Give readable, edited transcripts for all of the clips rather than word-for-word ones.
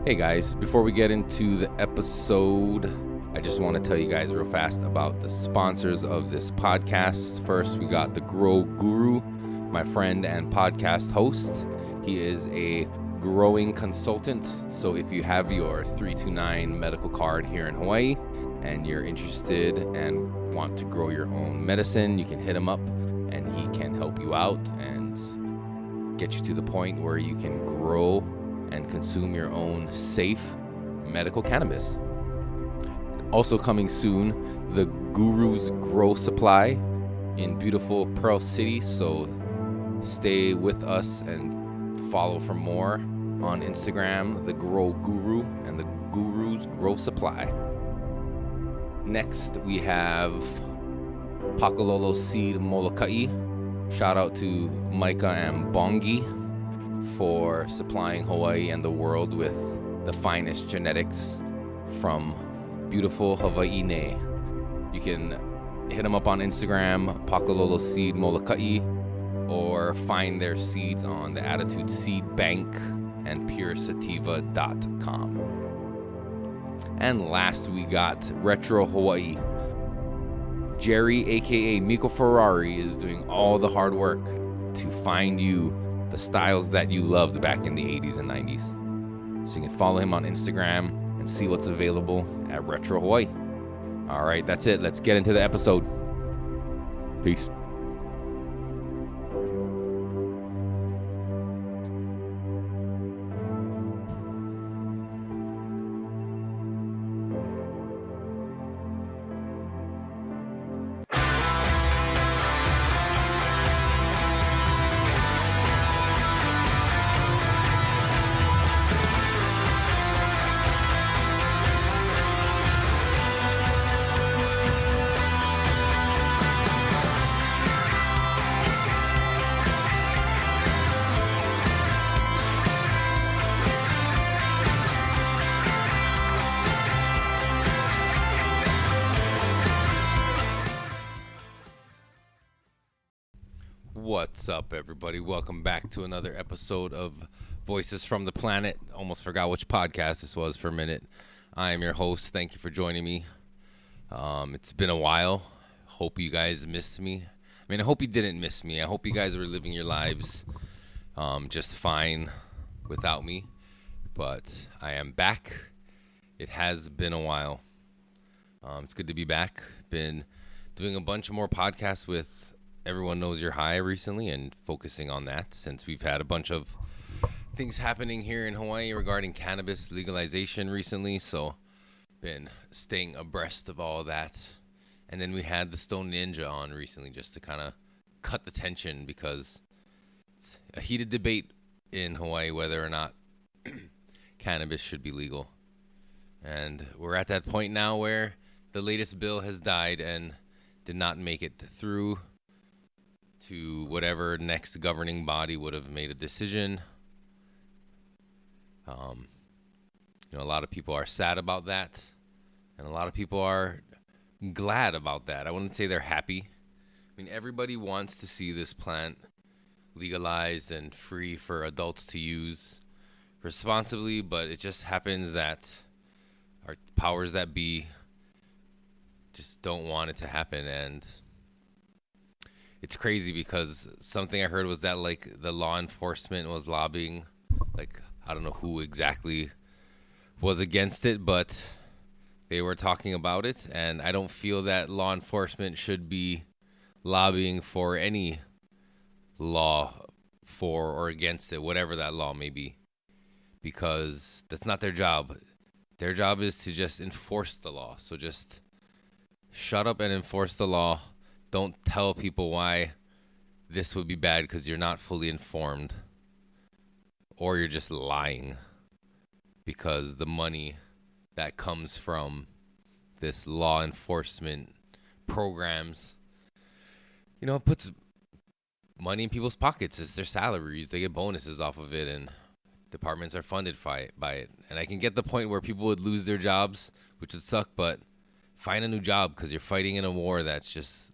Hey guys, before we get into the episode, I just want to tell you guys real fast about the sponsors of this podcast. First, we got the Grow Guru, my friend and podcast host. He is a growing consultant. So if you have your 329 medical card here in Hawaii and you're interested and want to grow your own medicine, you can hit him up and he can help you out and get you to the point where you can grow and consume your own safe medical cannabis. Also coming soon, the Guru's Grow Supply in beautiful Pearl City. So stay with us and follow for more on Instagram, the Grow Guru and the Guru's Grow Supply. Next, we have Pakalolo Seed Molokai. Shout out to Micah and Bongi for supplying Hawaii and the world with the finest genetics from beautiful Hawaii ne. You can hit them up on Instagram, Pakalolo Seed Molokai, or find their seeds on the Attitude Seed Bank and puresativa.com. And last, we got Retro Hawaii. Jerry, aka Miko Ferrari, is doing all the hard work to find you the styles that you loved back in the 80s and 90s. So you can follow him on Instagram and see what's available at Retro Hawaii. All right, that's it. Let's get into the episode. Peace. What's up, everybody? Welcome back to another episode of Voices from the Planet. Almost forgot which podcast this was for a minute. I am your host. Thank you for joining me. It's been a while. Hope you guys missed me. I mean, I hope you didn't miss me. I hope you guys were living your lives just fine without me. But I am back. It has been a while. It's good to be back. Been doing a bunch of more podcasts with Everyone Knows You're High recently and focusing on that since we've had a bunch of things happening here in Hawaii regarding cannabis legalization recently. So been staying abreast of all that. And then we had the Stone Ninja on recently just to kind of cut the tension because it's a heated debate in Hawaii whether or not cannabis should be legal. And we're at that point now where the latest bill has died and did not make it through to whatever next governing body would have made a decision. A lot of people are sad about that, and a lot of people are glad about that. I wouldn't say they're happy. I mean, everybody wants to see this plant legalized and free for adults to use responsibly, but it just happens that our powers that be just don't want it to happen. And it's crazy because something I heard was that like the law enforcement was lobbying, like I don't know who exactly was against it, but they were talking about it. And I don't feel that law enforcement should be lobbying for any law for or against it, whatever that law may be, because that's not their job. Their job is to just enforce the law. So just shut up and enforce the law. Don't tell people why this would be bad because you're not fully informed, or you're just lying because the money that comes from this law enforcement programs, it puts money in people's pockets. It's their salaries. They get bonuses off of it, and departments are funded by it. And I can get the point where people would lose their jobs, which would suck, but find a new job because you're fighting in a war that's just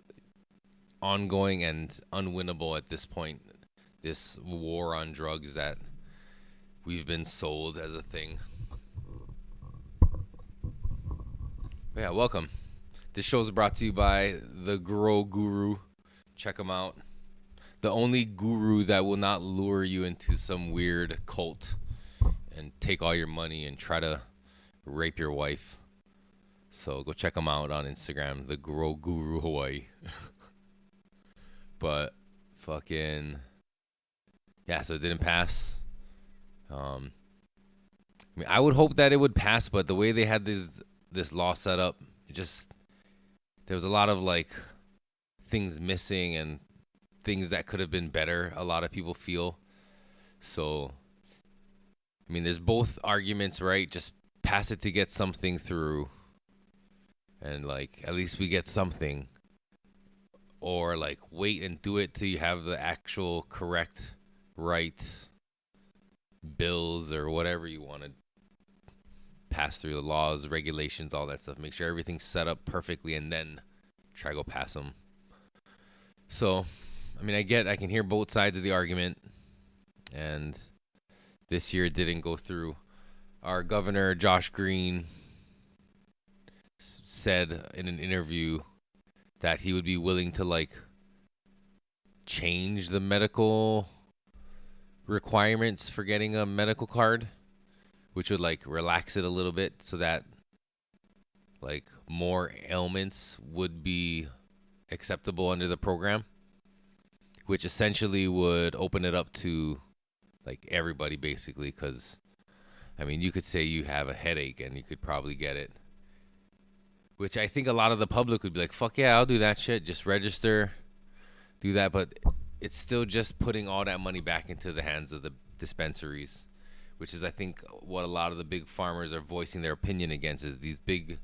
ongoing and unwinnable at this point. This war on drugs that we've been sold as a thing. Yeah, welcome. This show is brought to you by the Grow Guru. Check them out. The only guru that will not lure you into some weird cult and take all your money and try to rape your wife. So go check them out on Instagram, the Grow Guru Hawaii. But fucking yeah, so it didn't pass. I mean, I would hope that it would pass, but the way they had this law set up, it just there was a lot of like things missing and things that could have been better. A lot of people feel. So, I mean, there's both arguments, right? Just pass it to get something through, and like at least we get something, or like wait and do it till you have the actual correct right bills or whatever you want to pass through, the laws, regulations, all that stuff. Make sure everything's set up perfectly and then try to go pass them. So, I mean, I can hear both sides of the argument, and this year it didn't go through. Our governor, Josh Green, said in an interview that he would be willing to like change the medical requirements for getting a medical card, which would like relax it a little bit so that like more ailments would be acceptable under the program, which essentially would open it up to like everybody basically. Because I mean, you could say you have a headache and you could probably get it, which I think a lot of the public would be like, fuck yeah, I'll do that shit, just register, do that. But it's still just putting all that money back into the hands of the dispensaries, which is I think what a lot of the big farmers are voicing their opinion against, is these big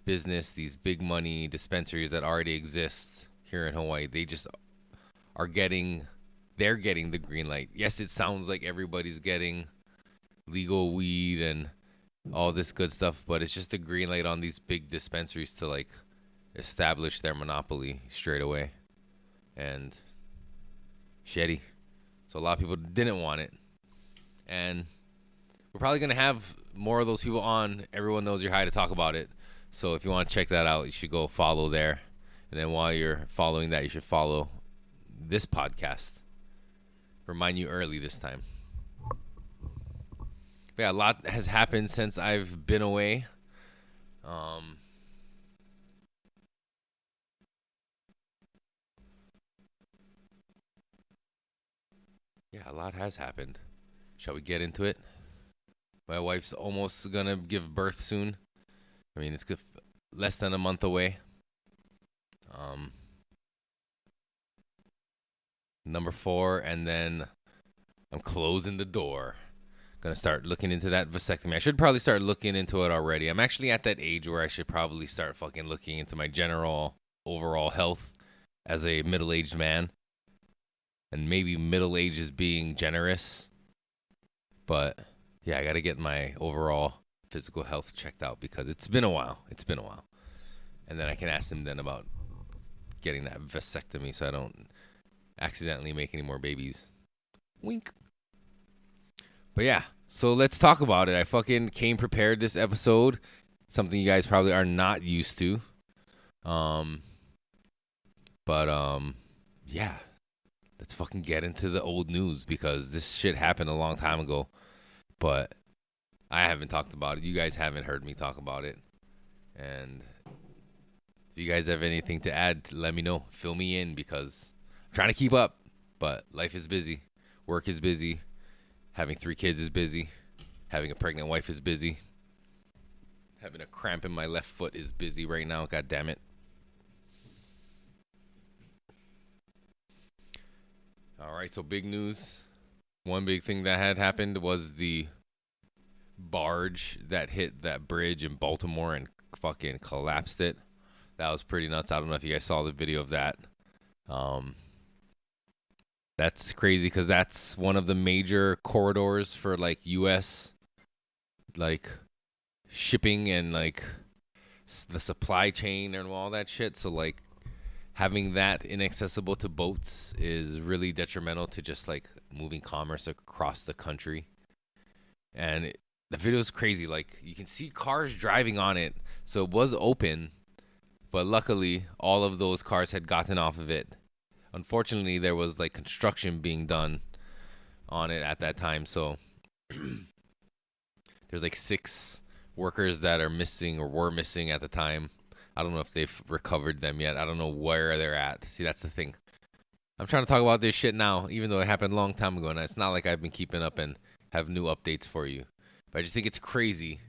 business, these big money dispensaries that already exist here in Hawaii. They just are they're getting the green light. Yes, it sounds like everybody's getting legal weed and all this good stuff, but it's just a green light on these big dispensaries to like establish their monopoly straight away. And shitty. So a lot of people didn't want it. And we're probably going to have more of those people on Everyone Knows You're High to talk about it. So if you want to check that out, you should go follow there. And then while you're following that, you should follow this podcast. Remind you early this time. But yeah, a lot has happened since I've been away. Yeah, a lot has happened. Shall we get into it? My wife's almost going to give birth soon. I mean, it's less than a month away. Number 4, and then I'm closing the door. Gonna start looking into that vasectomy. I should probably start looking into it already. I'm actually at that age where I should probably start fucking looking into my general overall health as a middle-aged man. And maybe middle age is being generous. But yeah, I gotta get my overall physical health checked out because it's been a while. And then I can ask him then about getting that vasectomy so I don't accidentally make any more babies. Wink. But yeah, so let's talk about it. I fucking came prepared this episode. Something you guys probably are not used to. Yeah. Let's fucking get into the old news because this shit happened a long time ago. But I haven't talked about it. You guys haven't heard me talk about it. And if you guys have anything to add, let me know. Fill me in because I'm trying to keep up. But life is busy. Work is busy. Having 3 kids is busy. Having a pregnant wife is busy. Having a cramp in my left foot is busy right now. God damn it. All right, so big news. One big thing that had happened was the barge that hit that bridge in Baltimore and fucking collapsed it. That was pretty nuts. I don't know if you guys saw the video of that. That's crazy because that's one of the major corridors for like U.S. like shipping and like the supply chain and all that shit. So like having that inaccessible to boats is really detrimental to just like moving commerce across the country. And the video is crazy. Like, you can see cars driving on it. So it was open, but luckily all of those cars had gotten off of it. Unfortunately, there was like construction being done on it at that time. So there's like 6 workers that are missing or were missing at the time. I don't know if they've recovered them yet. I don't know where they're at. See, that's the thing. I'm trying to talk about this shit now, even though it happened a long time ago, and it's not like I've been keeping up and have new updates for you. But I just think it's crazy.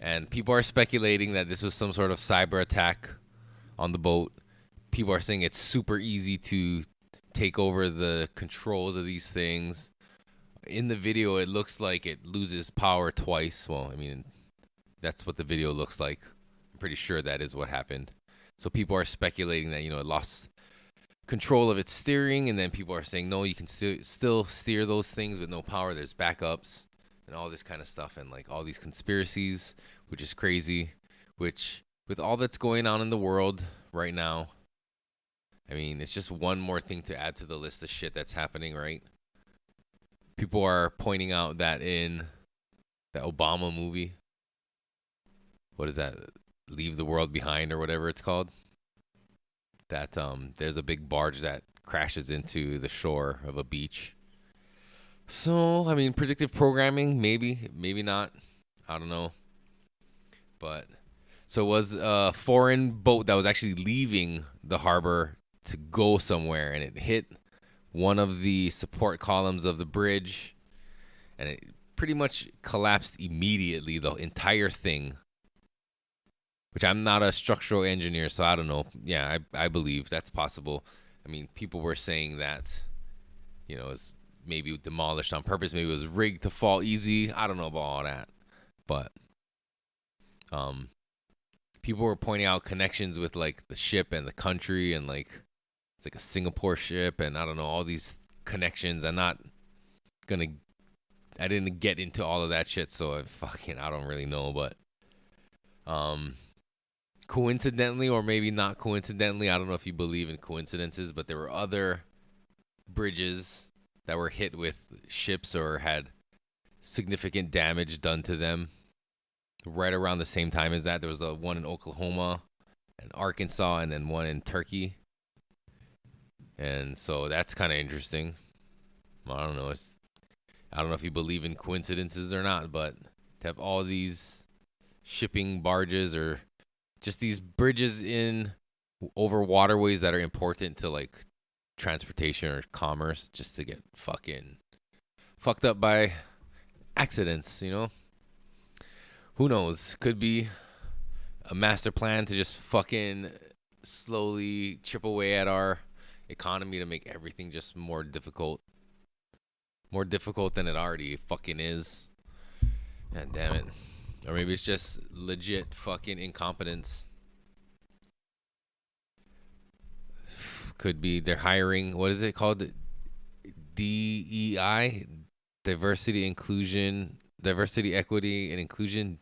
And people are speculating that this was some sort of cyber attack on the boat. People are saying it's super easy to take over the controls of these things. In the video, it looks like it loses power twice. Well, I mean, that's what the video looks like. I'm pretty sure that is what happened. So people are speculating that, it lost control of its steering, and then people are saying, no, you can still steer those things with no power. There's backups and all this kind of stuff, and like all these conspiracies, which is crazy, which with all that's going on in the world right now, I mean, it's just one more thing to add to the list of shit that's happening, right? People are pointing out that in the Obama movie, what is that? Leave the World Behind or whatever it's called. That there's a big barge that crashes into the shore of a beach. So, I mean, predictive programming, maybe not. I don't know. But so it was a foreign boat that was actually leaving the harbor to go somewhere, and it hit one of the support columns of the bridge, and it pretty much collapsed immediately, the entire thing. Which, I'm not a structural engineer, so I don't know. Yeah, I believe that's possible. I mean, people were saying that, it's maybe demolished on purpose. Maybe it was rigged to fall easy. I don't know about all that. But people were pointing out connections with, like, the ship and the country, and, like, it's like a Singapore ship, and I don't know, all these connections. I didn't get into all of that shit, so I don't really know, but coincidentally, or maybe not coincidentally, I don't know if you believe in coincidences, but there were other bridges that were hit with ships or had significant damage done to them right around the same time as that. There was one in Oklahoma and Arkansas, and then one in Turkey. And so that's kind of interesting. I don't know. I don't know if you believe in coincidences or not, but to have all these shipping barges or just these bridges over waterways that are important to, like, transportation or commerce, just to get fucking fucked up by accidents, Who knows? Could be a master plan to just fucking slowly chip away at our economy to make everything just more difficult. More difficult than it already fucking is. God damn it. Or maybe it's just legit fucking incompetence. Could be they're hiring, what is it called? DEI? Diversity, equity, and inclusion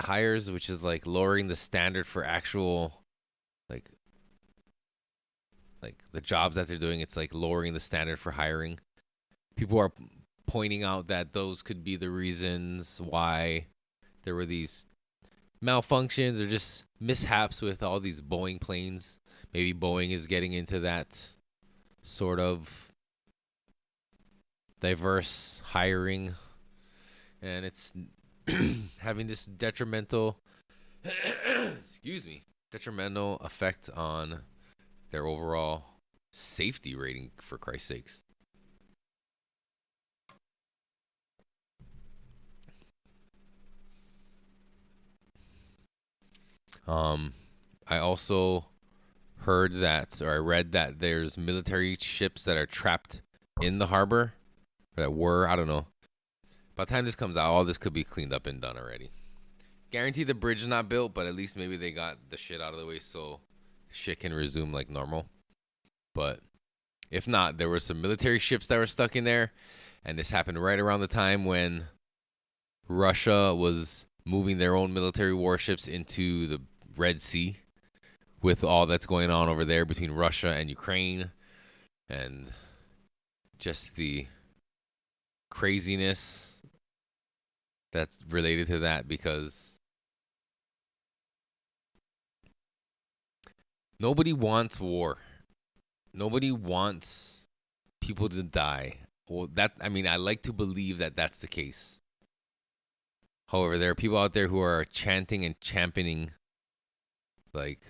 hires, which is like lowering the standard for actual, like the jobs that they're doing. It's like lowering the standard for hiring. People are pointing out that those could be the reasons why there were these malfunctions or just mishaps with all these Boeing planes. Maybe Boeing is getting into that sort of diverse hiring, and it's having this detrimental effect on their overall safety rating, for Christ's sakes. I also heard that, or I read that there's military ships that are trapped in the harbor, or that were, I don't know. By the time this comes out, all this could be cleaned up and done already. Guarantee the bridge is not built, but at least maybe they got the shit out of the way so shit can resume like normal. But if not, there were some military ships that were stuck in there, and this happened right around the time when Russia was moving their own military warships into the Red Sea, with all that's going on over there between Russia and Ukraine, and just the craziness that's related to that, because nobody wants war. Nobody wants people to die. Well, I like to believe that that's the case. However, there are people out there who are chanting and championing, like,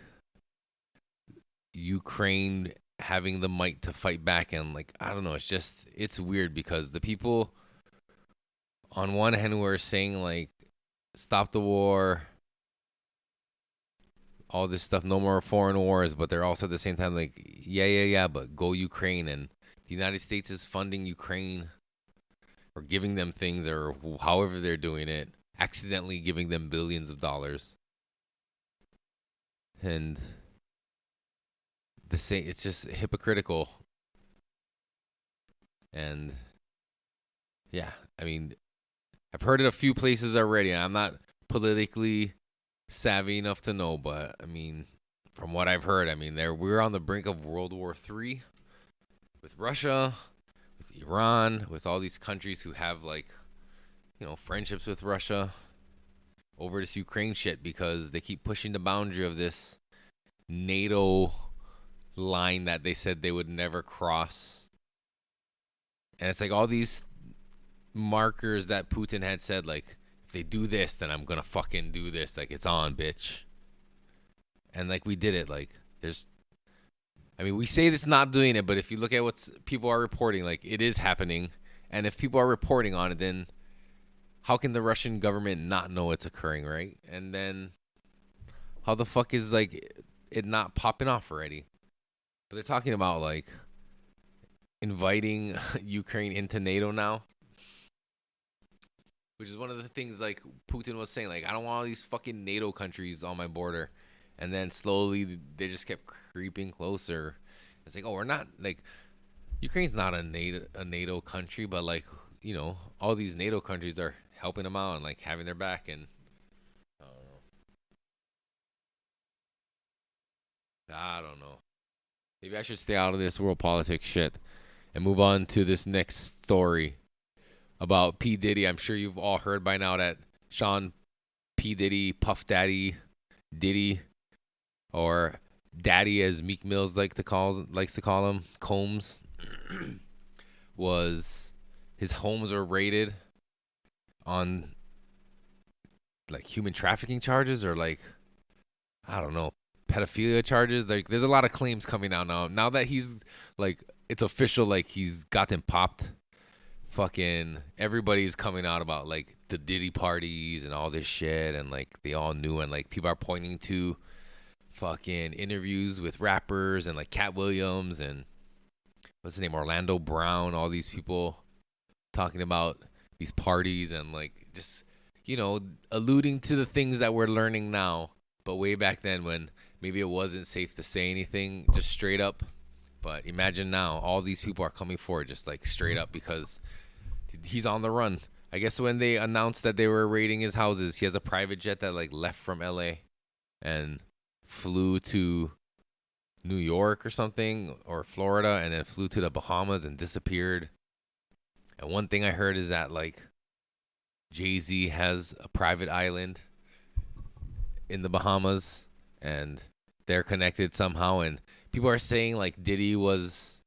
Ukraine having the might to fight back. And, like, I don't know. It's weird, because the people on one hand were saying, like, stop the war, all this stuff, no more foreign wars. But they're also at the same time like, yeah, but go Ukraine. And the United States is funding Ukraine, or giving them things, or however they're doing it, accidentally giving them billions of dollars. And it's just hypocritical. And yeah, I mean, I've heard it a few places already, and I'm not politically savvy enough to know, but I mean, from what I've heard, I mean, we're on the brink of World War III with Russia, with Iran, with all these countries who have, like, friendships with Russia over this Ukraine shit, because they keep pushing the boundary of this NATO line that they said they would never cross. And it's like all these markers that Putin had said, like, if they do this, then I'm gonna fucking do this. Like, it's on, bitch. And, like, we did it. Like, we say it's not doing it, but if you look at what people are reporting, like, it is happening. And if people are reporting on it, then how can the Russian government not know it's occurring, right? And then how the fuck is, like, it not popping off already? But they're talking about, like, inviting Ukraine into NATO now, which is one of the things, like, Putin was saying, like, I don't want all these fucking NATO countries on my border. And then slowly they just kept creeping closer. It's like, oh, we're not, like, Ukraine's not a NATO country, but, like, all these NATO countries are helping them out and, like, having their back. And I don't know. Maybe I should stay out of this world politics shit and move on to this next story about P. Diddy. I'm sure you've all heard by now that Sean P. Diddy, Puff Daddy, Diddy, or Daddy as Meek Mills likes to call him, Combs, his homes were raided on, like, human trafficking charges, or, like, I don't know, pedophilia charges. Like, there's a lot of claims coming out now. Now that he's, like, it's official, like, he's got them popped. Fucking everybody's coming out about, like, the Diddy parties and all this shit, and, like, they all knew, and, like, people are pointing to fucking interviews with rappers and, like, Cat Williams and what's his name, Orlando Brown, all these people talking about these parties and, like, just, alluding to the things that we're learning now, but way back then when maybe it wasn't safe to say anything just straight up. But imagine now, all these people are coming forward just, like, straight up, because he's on the run. I guess when they announced that they were raiding his houses, he has a private jet that, like, left from LA and flew to New York or something, or Florida, and then flew to the Bahamas and disappeared. And one thing I heard is that, like, Jay-Z has a private island in the Bahamas, and they're connected somehow. And people are saying, like, Diddy was,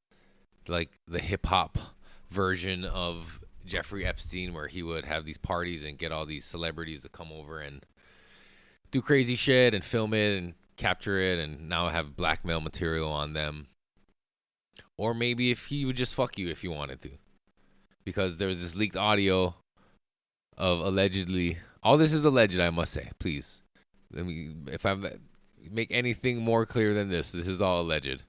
like, the hip-hop version of Jeffrey Epstein, where he would have these parties and get all these celebrities to come over and do crazy shit and film it and capture it, and now have blackmail material on them. Or maybe if he would just fuck you if you wanted to, because there was this leaked audio of allegedly, all this is alleged, I must say, please, if I make anything more clear than this is all alleged.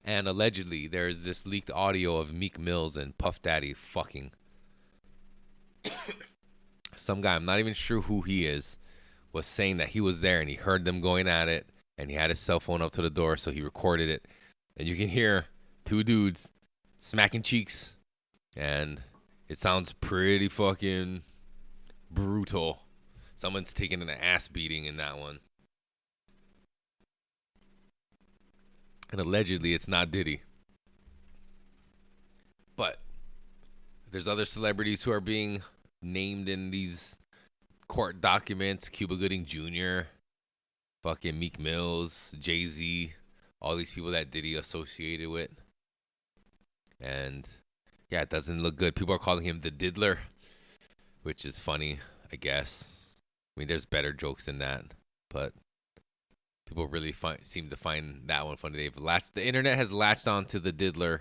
And allegedly there's this leaked audio of Meek Mills and Puff Daddy fucking. Some guy, I'm not even sure who he is, was saying that he was there and he heard them going at it, and he had his cell phone up to the door, so he recorded it. And you can hear two dudes smacking cheeks, and it sounds pretty fucking brutal. Someone's taking an ass beating in that one. And allegedly it's not Diddy. There's other celebrities who are being named in these court documents. Cuba Gooding Jr., fucking Meek Mills, Jay-Z, all these people that Diddy associated with. And yeah, it doesn't look good. People are calling him the Diddler, which is funny, I guess. I mean, there's better jokes than that, but people really seem to find that one funny. The internet has latched on to the Diddler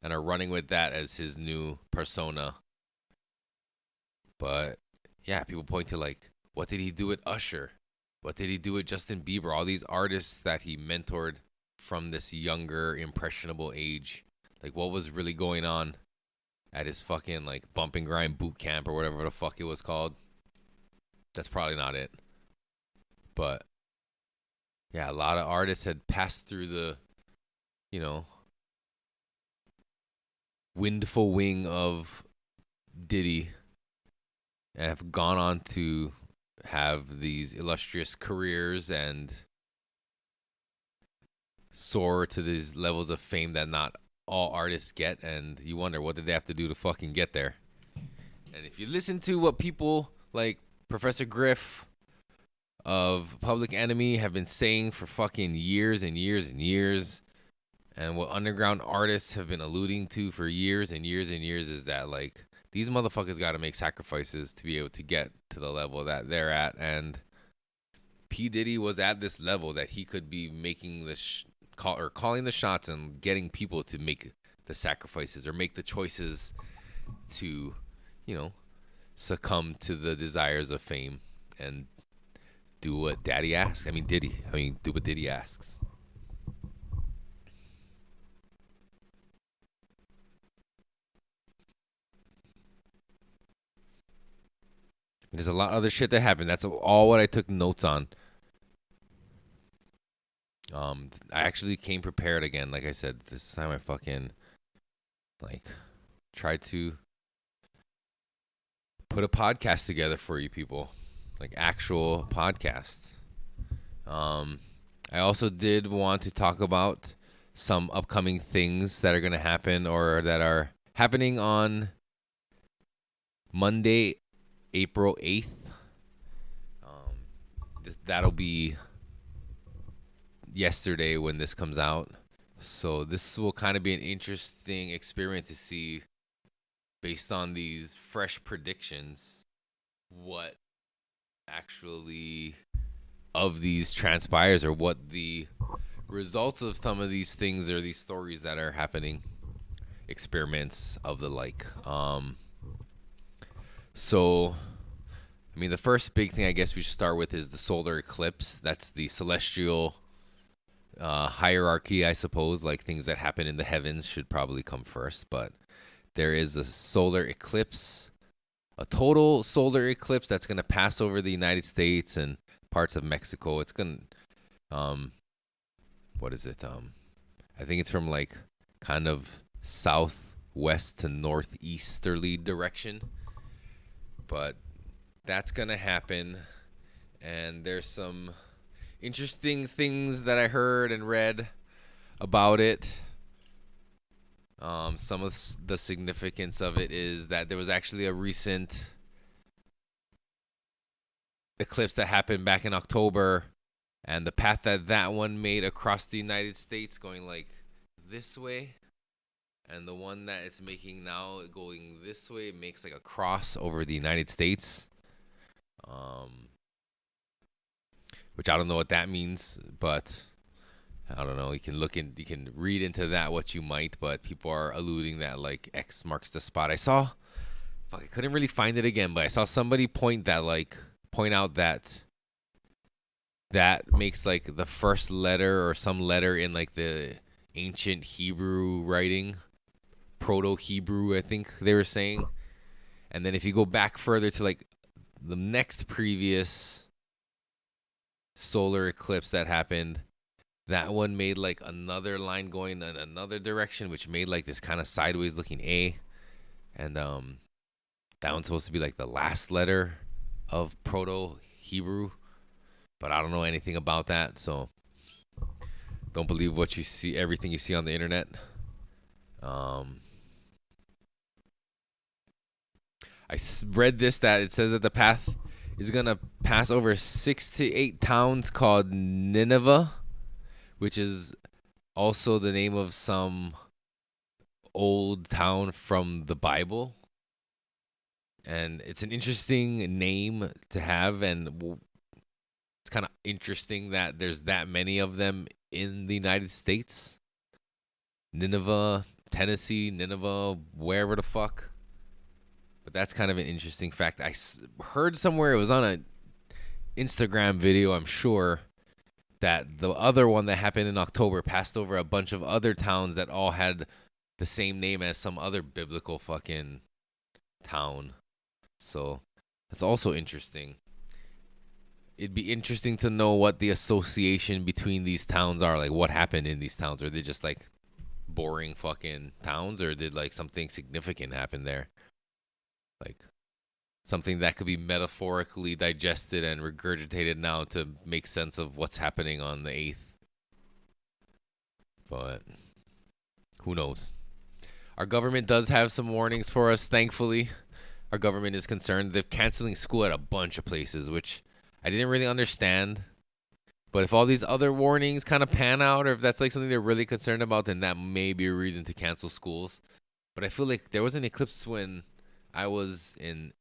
and are running with that as his new persona. But yeah, people point to like, what did he do with Usher? What did he do with Justin Bieber? All these artists that he mentored from this younger, impressionable age. Like, what was really going on at his fucking like bump and grind boot camp or whatever the fuck it was called? That's probably not it. But yeah, a lot of artists had passed through the, windful wing of Diddy and have gone on to have these illustrious careers and soar to these levels of fame that not all artists get. And you wonder, what did they have to do to fucking get there? And if you listen to what people like Professor Griff of Public Enemy have been saying for fucking years and years and years, and what underground artists have been alluding to for years and years and years, is that like these motherfuckers got to make sacrifices to be able to get to the level that they're at. And P. Diddy was at this level that he could be making the calling the shots and getting people to make the sacrifices or make the choices to, succumb to the desires of fame and do what Daddy asks. Do what Diddy asks. There's a lot of other shit that happened. That's all what I took notes on. I actually came prepared again. Like I said, this time I fucking tried to put a podcast together for you people, like actual podcast. I also did want to talk about some upcoming things that are going to happen or that are happening on Monday, April 8th. That'll be yesterday when this comes out. So this will kind of be an interesting experiment to see, based on these fresh predictions, what actually of these transpires or what the results of some of these things or these stories that are happening, experiments of the like. So the first big thing I guess we should start with is the solar eclipse. That's the celestial hierarchy, I suppose. Like, things that happen in the heavens should probably come first. But there is a solar eclipse, a total solar eclipse that's going to pass over the United States and parts of Mexico. It's going to, what is it? I think it's from like kind of southwest to northeasterly direction. But that's going to happen. And there's some interesting things that I heard and read about it. Some of the significance of it is that there was actually a recent eclipse that happened back in October, and the path that one made across the United States going like this way, and the one that it's making now going this way makes like a cross over the United States. Which I don't know what that means, but I don't know. You can read into that what you might, but people are alluding that like X marks the spot. I couldn't really find it again, but I saw somebody point out that makes like the first letter or some letter in like the ancient Hebrew writing, Proto-Hebrew, I think they were saying. And then if you go back further to like the next previous solar eclipse that happened, that one made like another line going in another direction, which made like this kind of sideways looking A. And that one's supposed to be like the last letter of Proto-Hebrew, but I don't know anything about that, so don't believe what you see, everything you see on the internet. read this that it says that the path is gonna pass over 6 to 8 towns called Nineveh, which is also the name of some old town from the Bible. And it's an interesting name to have, and it's kind of interesting that there's that many of them in the United States. Nineveh, Tennessee, Nineveh, wherever the fuck. But that's kind of an interesting fact. I heard somewhere, it was on a Instagram video, I'm sure, that the other one that happened in October passed over a bunch of other towns that all had the same name as some other biblical fucking town. So that's also interesting. It'd be interesting to know what the association between these towns are. Like, what happened in these towns? Are they just like boring fucking towns, or did like something significant happen there? Like something that could be metaphorically digested and regurgitated now to make sense of what's happening on the 8th. But who knows? Our government does have some warnings for us, thankfully. Our government is concerned. They're canceling school at a bunch of places, which I didn't really understand. But if all these other warnings kind of pan out, or if that's like something they're really concerned about, then that may be a reason to cancel schools. But I feel like there was an eclipse when I was in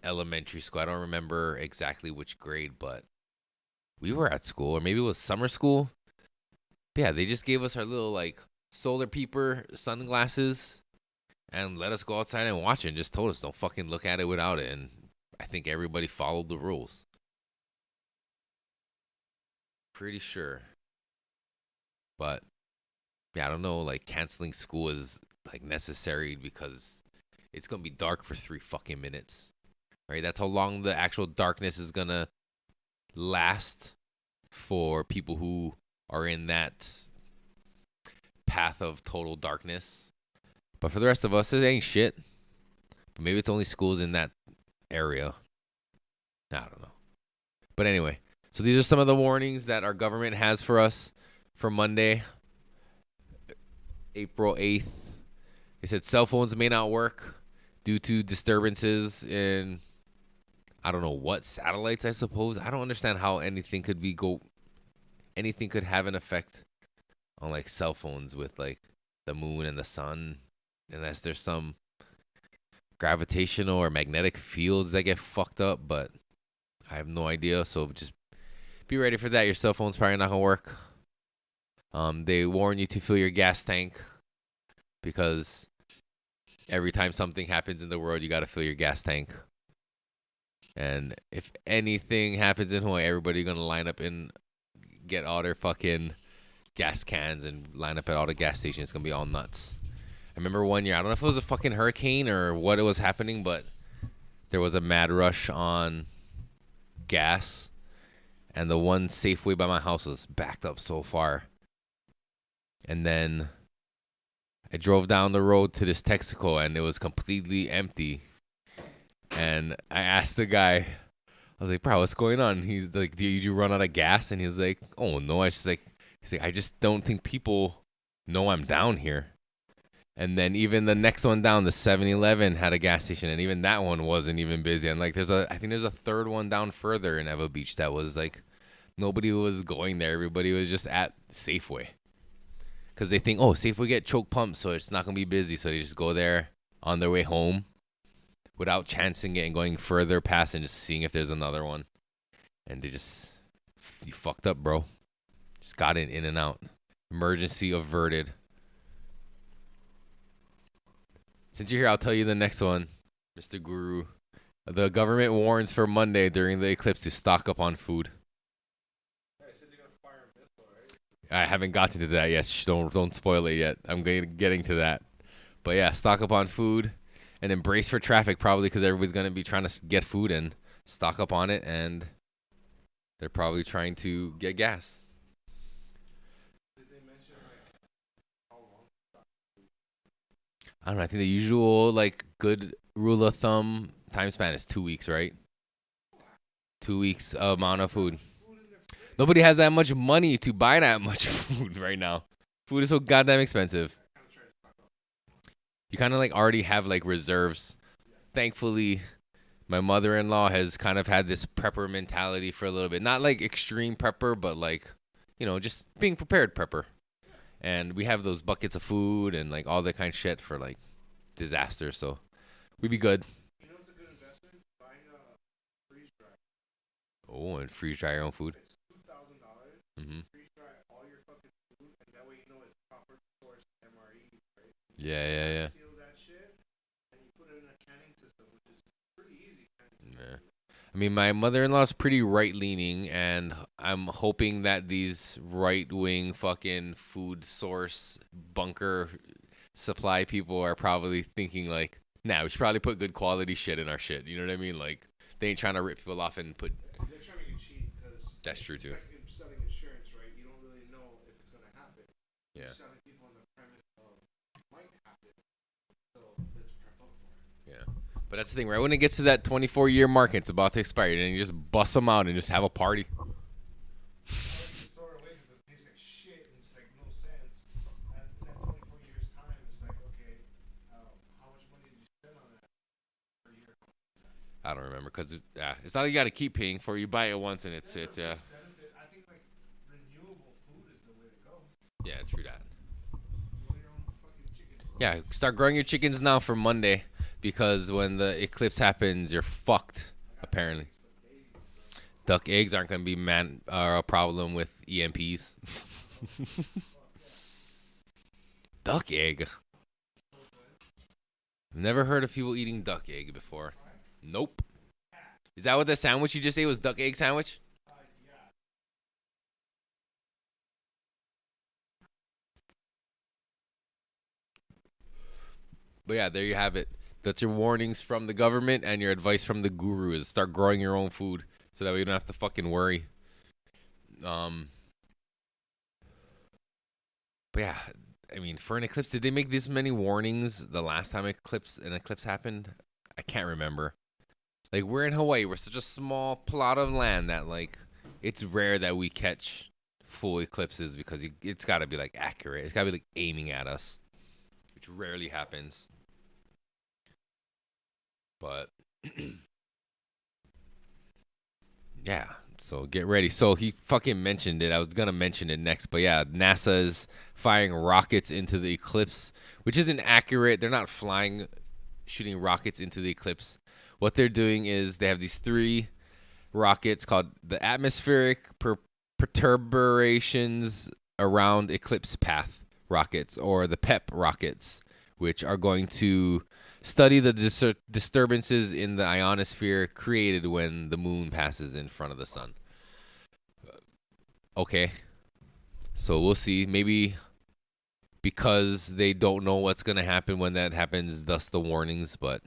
elementary school. I don't remember exactly which grade, but we were at school, or maybe it was summer school. But yeah, they just gave us our little like solar peeper sunglasses and let us go outside and watch it, and just told us don't fucking look at it without it. And I think everybody followed the rules. Pretty sure. But yeah, I don't know, like canceling school is like necessary because it's gonna be dark for 3 fucking minutes. Right? That's how long the actual darkness is gonna last for people who are in that path of total darkness. But for the rest of us, it ain't shit. But maybe it's only schools in that area. I don't know. But anyway, so these are some of the warnings that our government has for us for Monday, April 8th. They said cell phones may not work due to disturbances in, I don't know what, satellites, I suppose. I don't understand how anything could have an effect on like cell phones with like the moon and the sun, unless there's some gravitational or magnetic fields that get fucked up, but I have no idea. So just be ready for that. Your cell phone's probably not gonna work. They warn you to fill your gas tank because every time something happens in the world, you gotta fill your gas tank. And if anything happens in Hawaii, everybody's gonna line up and get all their fucking gas cans and line up at all the gas stations. It's gonna be all nuts. I remember one year, I don't know if it was a fucking hurricane or what it was happening, but there was a mad rush on gas, and the one Safeway by my house was backed up so far. And then I drove down the road to this Texaco, and it was completely empty. And I asked the guy, I was like, bro, what's going on? He's like, did you run out of gas? And he was like, oh, no. He's like, I just don't think people know I'm down here. And then even the next one down, the 7-Eleven had a gas station, and even that one wasn't even busy. And like, I think there's a third one down further in Ewa Beach that was like, nobody was going there. Everybody was just at Safeway. Because they think, oh, Safeway get choke pumps, so it's not going to be busy. So they just go there on their way home without chancing it and going further past and just seeing if there's another one. And they just, you fucked up, bro. Just got in and out. Emergency averted. Since you're here, I'll tell you the next one, Mr. Guru. The government warns for Monday during the eclipse to stock up on food. I haven't gotten to that yet. Shh, don't spoil it yet. I'm getting to that. But yeah, stock up on food and then brace for traffic, probably because everybody's going to be trying to get food and stock up on it, and they're probably trying to get gas. Did they mention how long? I don't know. I think the usual like good rule of thumb time span is 2 weeks, right? 2 weeks amount of food. Nobody has that much money to buy that much food right now. Food is so goddamn expensive. You kind of like already have like reserves thankfully, my mother-in-law has kind of had this prepper mentality for a little bit. Not like extreme prepper, but like, just being prepared prepper. And we have those buckets of food and like all that kind of shit for like disaster. So we'd be good. You know what's a good investment? Buying a freeze dryer. Oh, and freeze dry your own food. It's $2,000. Mm-hmm. Freeze dry all your fucking food, and that way you know it's proper source MRE, right? Yeah. Seal that shit, and you put it in a canning system, which is pretty easy. Yeah. I mean, my mother-in-law's pretty right-leaning, and I'm hoping that these right-wing fucking food source bunker supply people are probably thinking like, nah, we should probably put good quality shit in our shit. You know what I mean? Like, they ain't trying to rip people off and put. They're trying to get cheap because that's true too. It's like selling insurance, right? You don't really know if it's gonna happen. Yeah. You're selling people on the premise of it might happen, so let's prep up for it. Yeah. But that's the thing, right? When it gets to that 24-year mark, it's about to expire, and you just bust them out and just have a party. Store it away because it tastes like shit and it's like no sense. And in 24 years' time, it's like, okay, how much money did you spend on that per year? I don't remember because it's not like you got to keep paying for it. You buy it once and it sits. Yeah. I think like renewable food is the way to go. Yeah, true that. Grow your own fucking chickens. Yeah, start growing your chickens now for Monday. Because when the eclipse happens, you're fucked, apparently. Duck eggs aren't going to be a problem with EMPs. Duck egg. Never heard of people eating duck egg before. Nope. Is that what the sandwich you just ate was, duck egg sandwich? But yeah, there you have it. That's your warnings from the government and your advice from the guru is start growing your own food so that way you don't have to fucking worry. But yeah, I mean, for an eclipse, did they make this many warnings the last time an eclipse happened? I can't remember. Like, we're in Hawaii. We're such a small plot of land that, like, it's rare that we catch full eclipses because it's got to be, like, accurate. It's got to be, like, aiming at us, which rarely happens. But yeah, so get ready. So he fucking mentioned it. I was going to mention it next. But yeah, NASA is firing rockets into the eclipse, which isn't accurate. They're not shooting rockets into the eclipse. What they're doing is they have these 3 rockets called the atmospheric perturbations around eclipse path rockets, or the PEP rockets, which are going to study the disturbances in the ionosphere created when the moon passes in front of the sun. Okay. So we'll see. Maybe because they don't know what's going to happen when that happens, thus the warnings, but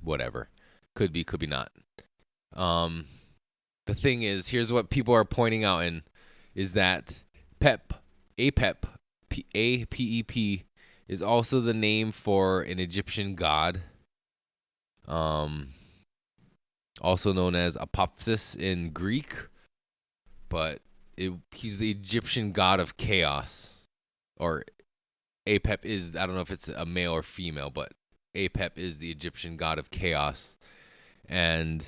whatever. Could be, could be not. The thing is, here's what people are pointing out is that APEP, APEP, is also the name for an Egyptian god, also known as Apophis in Greek, but he's the Egyptian god of chaos, or Apep is, I don't know if it's a male or female, but Apep is the Egyptian god of chaos, and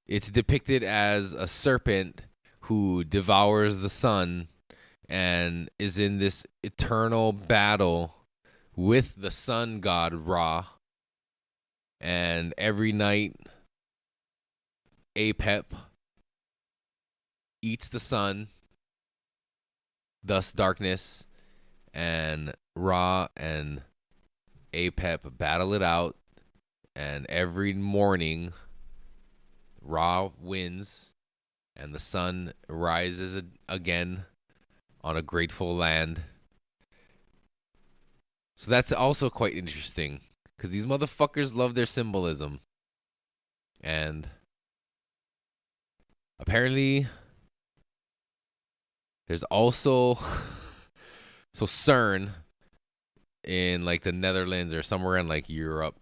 it's depicted as a serpent who devours the sun and is in this eternal battle with the sun god Ra. And every night, Apep eats the sun, thus darkness, and Ra and Apep battle it out. And every morning, Ra wins, and the sun rises again on a grateful land. So that's also quite interesting, because these motherfuckers love their symbolism. And apparently, there's also so CERN in like the Netherlands or somewhere in like Europe.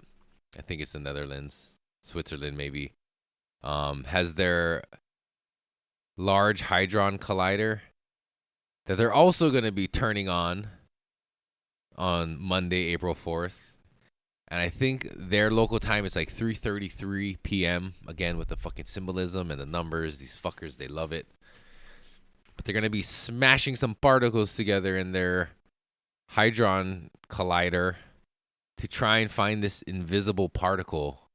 I think it's the Netherlands, Switzerland maybe. Has their Large Hadron Collider that they're also going to be turning on Monday, April 4th. And I think their local time is like 3:33 p.m. Again, with the fucking symbolism and the numbers. These fuckers, they love it. But they're going to be smashing some particles together in their Hadron Collider to try and find this invisible particle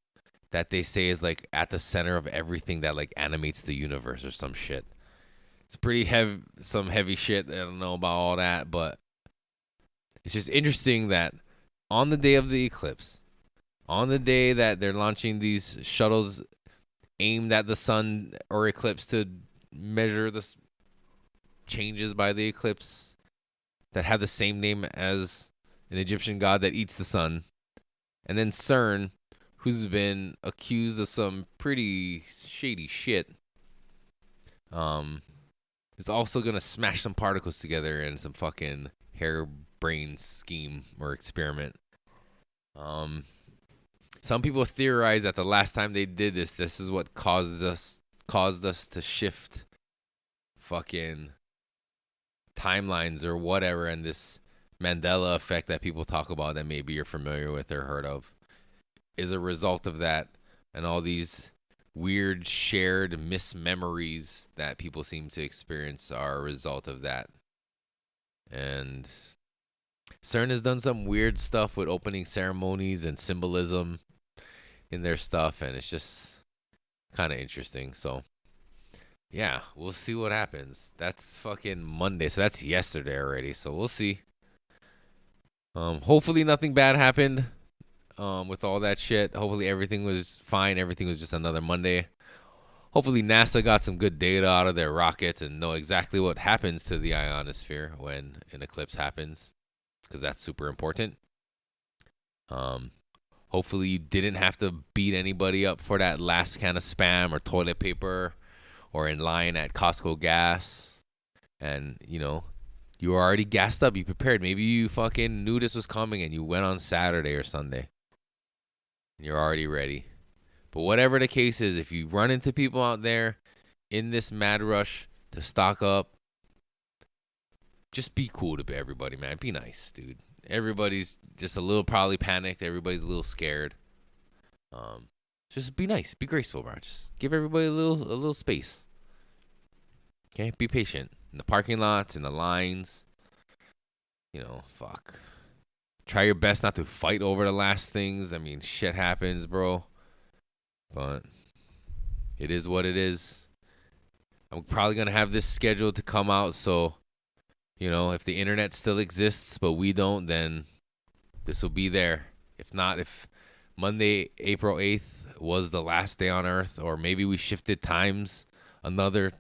that they say is like at the center of everything that like animates the universe or some shit. It's pretty heavy, some heavy shit. I don't know about all that, but it's just interesting that on the day of the eclipse, on the day that they're launching these shuttles aimed at the sun or eclipse to measure the changes by the eclipse that have the same name as an Egyptian god that eats the sun, and then CERN, who's been accused of some pretty shady shit, is also gonna smash some particles together in some fucking harebrained scheme or experiment. Some people theorize that the last time they did this is what caused us to shift fucking timelines or whatever, and this Mandela effect that people talk about that maybe you're familiar with or heard of is a result of that, and all these weird shared mismemories that people seem to experience are a result of that. And CERN has done some weird stuff with opening ceremonies and symbolism in their stuff, and it's just kind of interesting. So yeah, we'll see what happens. That's fucking Monday, so that's yesterday already, so we'll see. Hopefully nothing bad happened with all that shit. Hopefully everything was fine. Everything was just another Monday. Hopefully NASA got some good data out of their rockets and know exactly what happens to the ionosphere when an eclipse happens, because that's super important. Hopefully you didn't have to beat anybody up for that last can of Spam or toilet paper or in line at Costco gas. And, you know, you were already gassed up. You prepared. Maybe you fucking knew this was coming and you went on Saturday or Sunday. And you're already ready. But whatever the case is, if you run into people out there in this mad rush to stock up, just be cool to everybody, man. Be nice, dude. Everybody's just a little probably panicked. Everybody's a little scared. Just be nice. Be graceful, bro. Just give everybody a little space. Okay? Be patient. In the parking lots, in the lines. You know, fuck. Try your best not to fight over the last things. I mean, shit happens, bro. But it is what it is. I'm probably going to have this scheduled to come out, so, you know, if the internet still exists but we don't, then this will be there. If not, if Monday, April 8th was the last day on Earth, or maybe we shifted times, another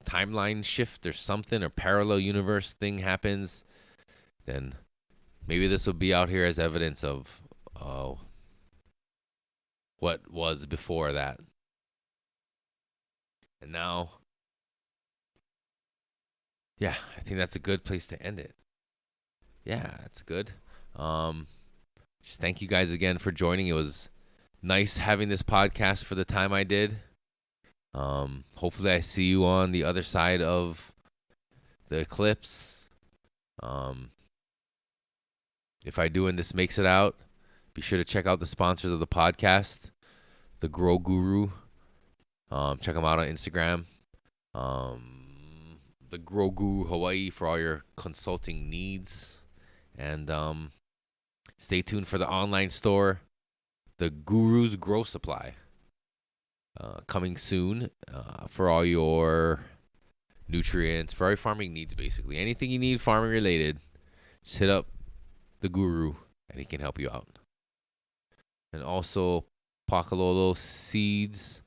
timeline shift or something, or parallel universe thing happens, then maybe this will be out here as evidence of what was before that. And now, yeah, I think that's a good place to end it. Yeah, that's good. Just thank you guys again for joining. It was nice having this podcast for the time I did. Hopefully I see you on the other side of the eclipse. If I do and this makes it out, be sure to check out the sponsors of the podcast, The Grow Guru. Check them out on Instagram. The Grow Guru Hawaii for all your consulting needs. And stay tuned for the online store, The Guru's Grow Supply. Coming soon for all your nutrients, for all your farming needs, basically. Anything you need farming related, just hit up the Guru and he can help you out. And also Pakalolo seeds,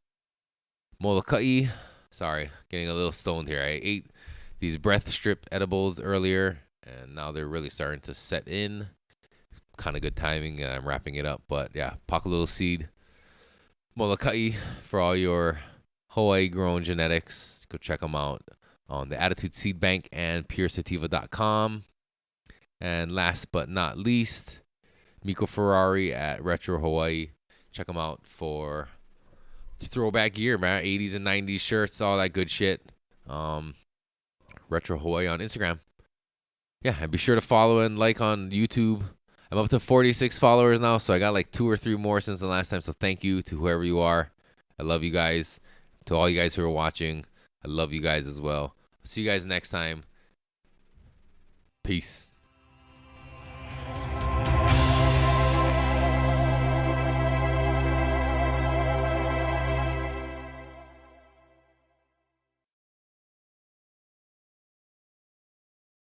Molokai. Sorry, getting a little stoned here. I ate these breath strip edibles earlier and now they're really starting to set in. Kind of good timing. I'm wrapping it up, but yeah, Pakalolo seed, Molokai for all your Hawaii grown genetics. Go check them out on the Attitude Seed Bank and puresativa.com. And last but not least, Miko Ferrari at Retro Hawaii. Check them out for throwback gear, man. 80s and 90s shirts, all that good shit. Retro Hawaii on Instagram. Yeah, and be sure to follow and like on YouTube. I'm up to 46 followers now, so I got like 2 or 3 more since the last time. So thank you to whoever you are. I love you guys. To all you guys who are watching, I love you guys as well. See you guys next time. Peace.